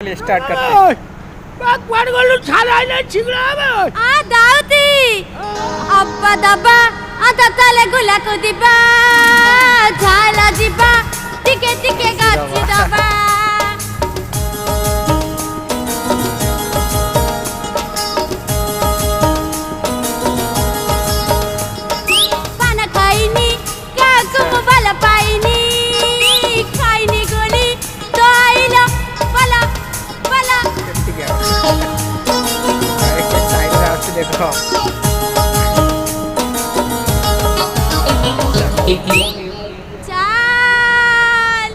चलिए स्टार्ट करते हैं। बाग वाड़ गोलू छाला ने छिगड़ा बे आ दाउती अब्बा दबा आ तले गुला को दिबा झाला दिबा टिके टिके गाची दबा पाना खाइनी काकु मोबाइल पाइनी खाइनी गोली तो आइला पला पला देखो चाल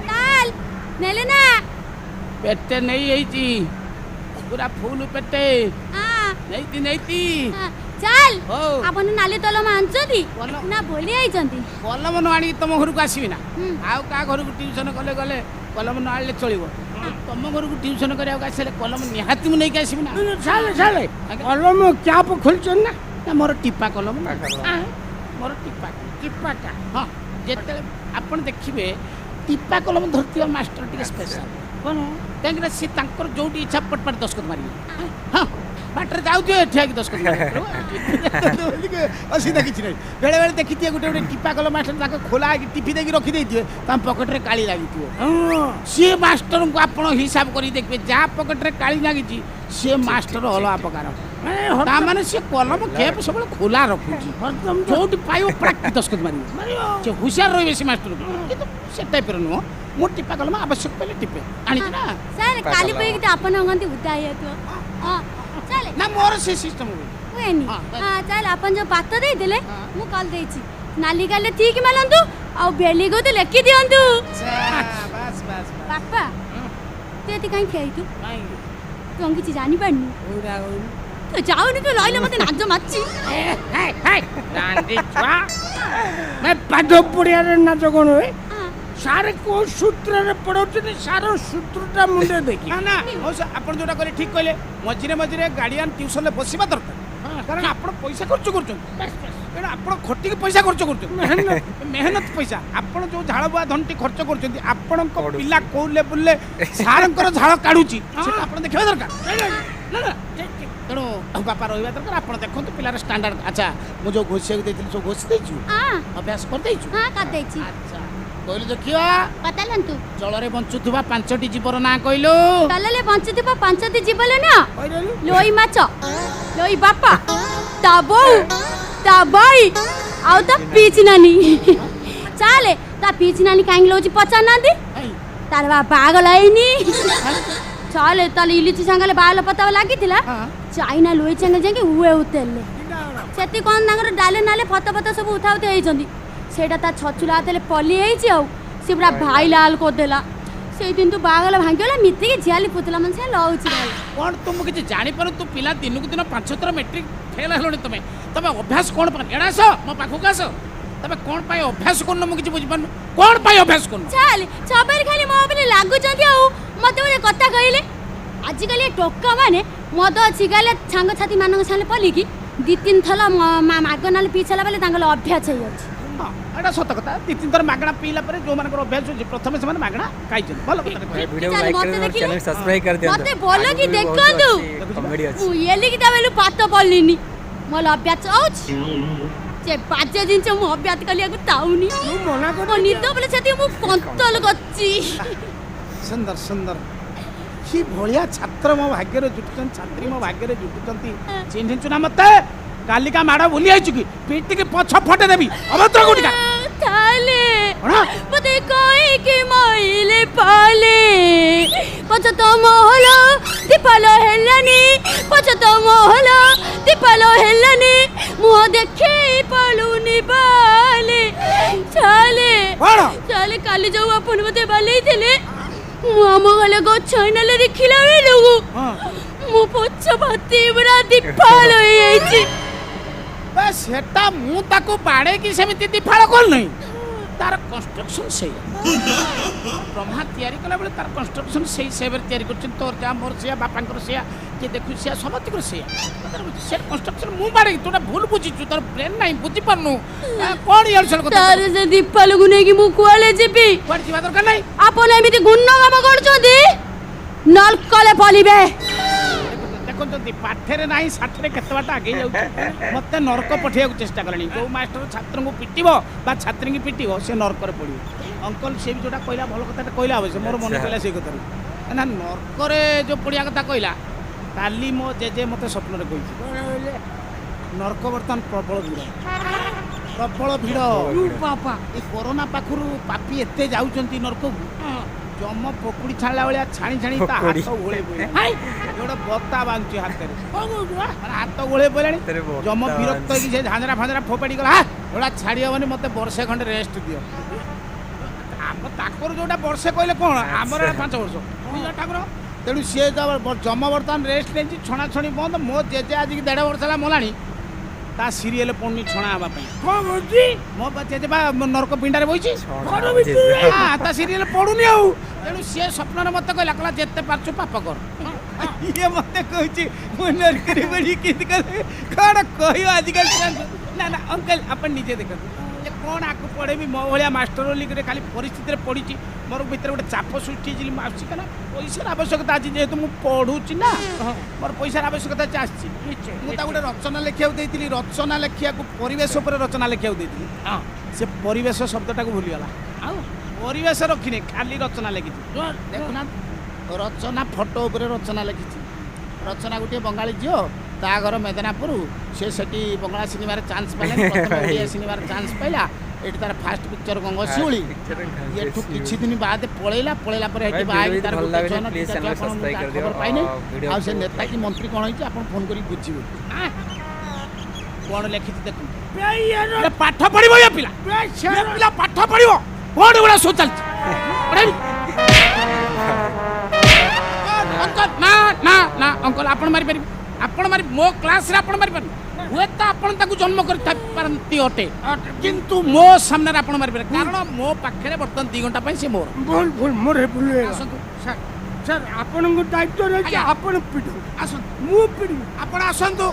चाल नेले ना पेटे नहीं आई पूरा फूल पेटे नहीं थी चाल हो आपण नाली तलम आंचदी कलम। ना बोली आइचंती कलम न आनी तुम घर को आसबी ना आउ का घर को ट्यूशन कले गले कलम न आले चलिबो तुम घर को ट्यूशन करिया आसले कलम निहाती मु नहीं आसबी ना साले साले कलम क्या खोलछन ना मोर टिपा कलम मोर टिपा टिपाटा हां जेते आपण देखिबे टिपा कलम धरती मास्टर टिके स्पेशल कोन कांगरा से तांकर जोटी इच्छा पटपट दस्खत मारी हां बाटर जाऊ दियो एठिया की दस्खत मारी असीधा किछ नै बेले बेले देखितिए गुटे गुटे टिपा कलम मास्टर ताके खोला की टिपी देकी रखि देथिए ताम पॉकेट रे काली लागितियो से मास्टर को आपण हिसाब करी देखबे जा पॉकेट रे काली लागिची से मास्टर हला प्रकार ता माने से कलम खेप सब खोला रखुची जोटी पाइयो प्राक दस्खत मारी से होशियार रहिबे से मास्टर किंतु से टाइप रे नो मोर टिपा कलम आवश्यक पहले टिपे आनी ना सर काली पे कि आपण अंगंती उदाय तो हां चले ना मोर से सिस्टम वेनी हां चल आपण जो बात दे देले मु कॉल देछि नाली गाले ठीक मालंतु आ बेली गो तो लेखि दियंतु बस बस पापा तेती काई खेई तू नहीं तू अंगी चीज जानी पड़नी ओरा तो जाओ तो लइले मते नाजो माची हे रांडी छुआ मैं पाठो पड़िया रे नाच कोन होय सारे को सूत्र रे पड़ोचनी सारो सूत्रटा मुंडे देखि ना ना आपण जोटा करे ठीक कहले मझिरे मझिरे गार्डियन ट्यूशन ले बसिबा दरकार कारण आपण पैसा खर्च करछन एडा आपण खटी के पैसा खर्च करछन मेहनत पैसा आपण जो झाळ बुआ धंटी खर्च करछन आपण को पिला को लेवल ले सारंकर झाळ काढुची सेटा आपण देखबा दरकार ना ना तेणु बापा रहिबा दरकार आपण देखंतु पिलार स्टैंडर्ड अच्छा मु जो घोषिया देथिल सो घोषि देछु अभ्यास कर देछु हां कर देछि अच्छा कहलु देखियो बतालंतु जलरे बंचुथुबा पांचटी जीवर ना कहलु तलले बंचुथुबा पांचटी जीवले ना कहलु लोई माछ लोई बापा ता बऊ ता बाई आउ ता पीच नानी चाले ता पीच नानी कांग लोची पचा ना दी तार बा पागल आइनी चाले तले इलिची संगले बाल पता लागितिला चाइना लोई चंगे जाके हुए उतेले सेति कोन नगर डाले नाले फतो फतो सब उठाउते आइचंदी सेटा ता छचुला तेले पली आइची आउ से पूरा भाई लाल को देला से दिन तो बागल भांगला मिति के जियाली पुतला मन से लौची कोन तुम किछ जानि पर तू पिला दिन को दिन 5-6 मैट्रिक फेल हलोनी तमे अभ्यास कोन पर एडास मो पाखु कास तमे कोन पाए अभ्यास कोन मु किछ बुझ पान कोन पाए अभ्यास कोन चल छबेर खाली मो बले लागु जंदी आउ मते ओरे कथा कहिले आज कल टोका माने मद छिगाले छांग छाती मानक साले पली की 2-3 थला मागनाले पीछला बेले तांगल अभ्यास होई अछि एटा सत कथा 2-3 थर मागणा पीला पर जो मानकर अभ्यास हो प्रथम से मागणा खाइ भलो कथा वीडियो लाइक कर चैनल सब्सक्राइब कर दियंतु मते बोलो कि देखंतु कॉमेडी अछि मु येली कि ताबेलु पात पल्लिनी मोल अभ्यास औछि जे 5 दिन से मु अभ्यास कलिया को ताउनी मना कर मो नितो बोले छथि मु कंतल गच्ची सुंदर सुंदर की भलिया छात्र मो भाग्य रे जुटचन छात्री मो भाग्य रे जुटचंती चिन्हिचु ना मते कालिका माडा भूली आइछु की पीटी के पछ फटे देबी अभद्र गुटिका थाले कोना मते कोई के माइले पाले पछ तो मोहलो दीपालो हेलनी पछ तो मोहलो दीपालो हेलनी मुह देखे पलुनी बाले थाले कोना थाले काली जो अपन मते बाले थिले मु हम गले गो छनले देखिला बेलु हां मु पछ भाती बरा दीपालो आइछि बस हेटा मु ताको बाडे की समिति दिफाळ कोल नहीं तार कंस्ट्रक्शन से ब्रह्मा तैयारी कला बेले तार कंस्ट्रक्शन से हिसाब से तैयारी करछन तोर जा मोर से बापांकर से जे देखु से समति कर से कंस्ट्रक्शन मु बारे तोटा भूल बुझी छु तोर ब्रेन नहीं बुझी परनु कोन यार सल कथा तार से दीपाल गुने की मु कुआले जेबी कोन जीवा दरकार नहीं आपण एमिति गुन्न काम करछोदी नलकले पलिबे देखो तो पाठरे नहीं साठरे केते बाटा आगे जाउ मते नरक पठिया को चेष्टा करनी को मास्टर छात्र को पिटिबो बा छात्री की पिटिबो से नरक रे पड़िबो अंकल से भी जोटा कहला भल कथा कहला अवश्य मोर मन कहला से कथा ना नरक रे जो पड़िया कथा कहला काली मो जेजे मते स्वप्न रे कहिछि नरक बर्तन प्रबल भीड़ बापा ए कोरोना पाखरु पापी एते जाउचंती नरक को जम पकुड़ी छाणला भलिया छाणी छाणी ता हाथ गोळे बोले हाय एडा बत्ता बांची हाथ रे माने हाथ गोळे बोलेनी जम विरक्त कि से झांजरा फांजरा फोपाडी गला एडा छाडी हबनी मते वर्षे खंडे रेस्ट दियो हम ताकर जोटा वर्षे कहले कोन हमर 5 वर्ष बुझा ठाकुर तेणु सी जम बर्तमान रेस्ट लेछि छणा छणी बंद मो जेजे आज 1.5 वर्ष ला मोलाणी ता सीरियल पड़नी छणा हवा पई कोन होजी मो बच्चे जे बा नरक पिंडारे बइछि घर भितर हां ता सीरियल पडुनी आउ तेणु से स्वप्न मत कहला कहला जेते पारछु पाप कर ये मते कहछि मो नरक रे बड़ी कित कर कोन कहियो आजकल ना ना अंकल अपन निजे देखत ये कोन आकु पड़े भी मो भलिया मास्टर लीग रे खाली परिस्थिति रे पडिछि मोर भीतर गोटे चाप सृष्टि जिली मासछि कना पैसा आवश्यकता आज जेहेतु मु पढुछि ना मोर पैसा आवश्यकता चाहछि मु ता गोटे रचना लेखिया देइतिली रचना लेखिया को परिवेश ऊपर रचना लेखिया देइतिली हां से परिवेश शब्दटा को भूली गला आ परिवेश रखिने खाली रचना लेखिछि देखुना रचना फोटो ऊपर रचना लेखिछि रचना गोटे बंगाली जियो ता घर मेदनापुर से सेठी बंगला सिनेमा रे चांस पाले प्रथम ओडिया सिनेमा रे चांस पाइला एठी तार फास्ट पिक्चर गंगशिउली एठु किछि दिन बाद पळेला पर एठी बाई तार छन चैनल सब्सक्राइब कर दियो पाइने आ से नेता की मंत्री कोन होई आपण फोन करी बुझिबो कोन लेखिति देखु पाठ पढिबो या पिला पाठ पढिबो कोन गुडा सोचल अंकल ना ना ना अंकल आपण मारी पारि आपण मारी मो क्लास रे आपण मारी पारि हुए तो आपण ताकू जन्म कर पारंती अटे किंतु मो सामने रे आपण मारी पारि कारण मो पाखरे बर्तन 2 घंटा पई से मोर बोल बोल मोरे बोल आसंतु सर सर आपण को दायित्व रे कि आपण पिटो आसंतु मु पिडी आपण आसंतु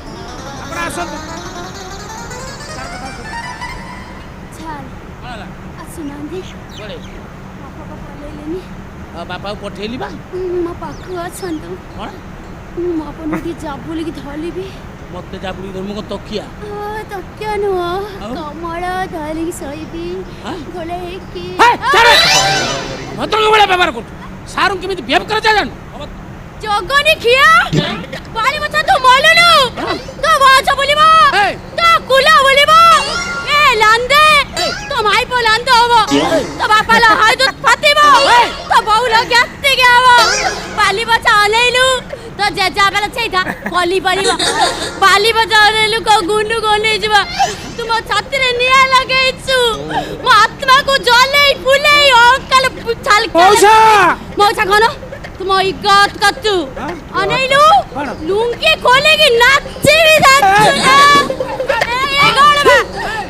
चल होला सुनांदी बोले बापा पलेलेनी बापा को पठेली बा म पाखु अछंतु कोन म अपन की जाबुली की धली भी मते जाबुली धर्म को तकिया तकिया नो कमल धली की सईबी गोले की चले भद्र को बड़ा व्यवहार कर सारू केमिति बिहेव कर जा जान जगनी खिया बाली बच्चा तो मालूनु तो वाचा बोलिबा तो कुला बोलिबा ए लांदे तो माई पो लांदे होबो तो बापा ला हाय तो फातिबो तो बहुला गत्ते गयाबो बाली बच्चा अनेलु तो जेजा बेला छैता कली पड़िबा बाली बच्चा अनेलु को गुंडू कोने जिबा तुम छाती रे निया लगेछु मो आत्मा को जले फुले ओकल छाल मौसा कोन तुम इज्जत कतु अनेलु लुंगी खोलेगी नाची भी जाचु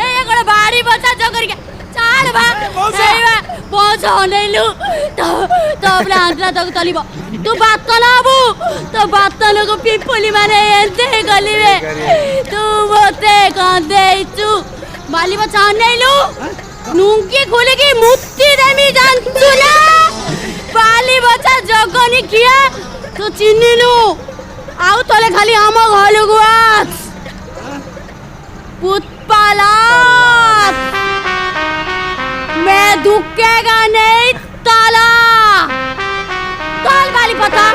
ए गोड़ बाड़ी बचा जो करके चाल बा पहुंच अनेलु तो ब्लांटला तक तलिबो तू बात लाबू तो बात लोग पिपली माने एते गलिबे तू मते कांदेचु बाली बचा अनेलु लुंगी खोलेगी मुक्ति देमी जानचु ना बाली बच्चा जगनी किया तो चिन्हिलु आउ तले खाली आम घर गुआस पुष्पाला मैं दुखेगा नहीं ताला ताल बाली पता